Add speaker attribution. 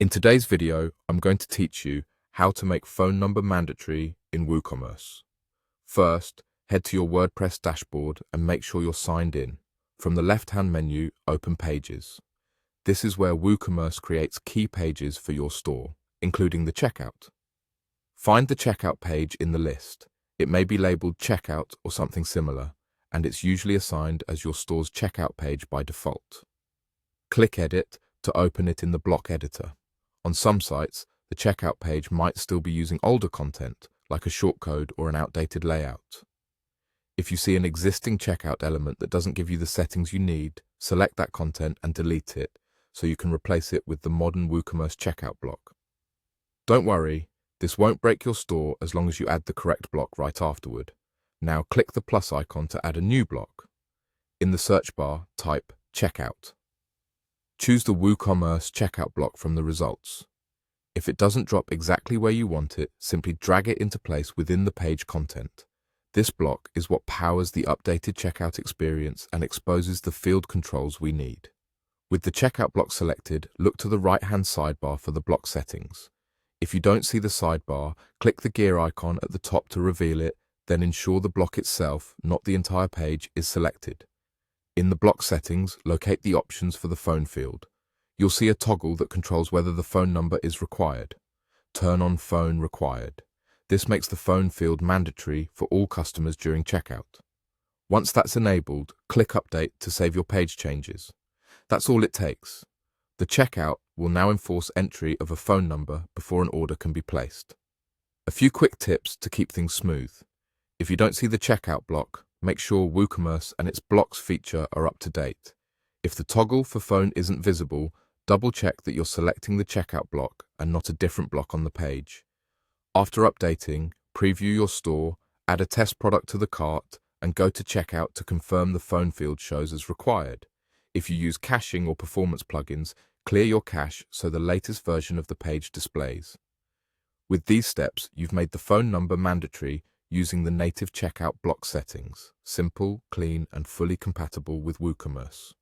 Speaker 1: In today's video, I'm going to teach you how to make phone number mandatory in WooCommerce. First, head to your WordPress dashboard and make sure you're signed in. From the left-hand menu, open Pages. This is where WooCommerce creates key pages for your store, including the checkout. Find the checkout page in the list. It may be labeled Checkout or something similar, and it's usually assigned as your store's checkout page by default. Click Edit to open it in the block editor. On some sites, the checkout page might still be using older content, like a shortcode or an outdated layout. If you see an existing checkout element that doesn't give you the settings you need, select that content and delete it, so you can replace it with the modern WooCommerce checkout block. Don't worry, this won't break your store as long as you add the correct block right afterward. Now click the plus icon to add a new block. In the search bar, type Checkout. Choose the WooCommerce checkout block from the results. If it doesn't drop exactly where you want it, simply drag it into place within the page content. This block is what powers the updated checkout experience and exposes the field controls we need. With the checkout block selected, look to the right-hand sidebar for the block settings. If you don't see the sidebar, click the gear icon at the top to reveal it, then ensure the block itself, not the entire page, is selected. In the block settings, locate the options for the phone field. You'll see a toggle that controls whether the phone number is required. Turn on Phone Required. This makes the phone field mandatory for all customers during checkout. Once that's enabled, click Update to save your page changes. That's all it takes. The checkout will now enforce entry of a phone number before an order can be placed. A few quick tips to keep things smooth. If you don't see the checkout block, make sure WooCommerce and its blocks feature are up to date. If the toggle for phone isn't visible, double-check that you're selecting the checkout block and not a different block on the page. After updating, preview your store, add a test product to the cart, and go to checkout to confirm the phone field shows as required. If you use caching or performance plugins, clear your cache so the latest version of the page displays. With these steps, you've made the phone number mandatory using the native checkout block settings, simple, clean, and fully compatible with WooCommerce.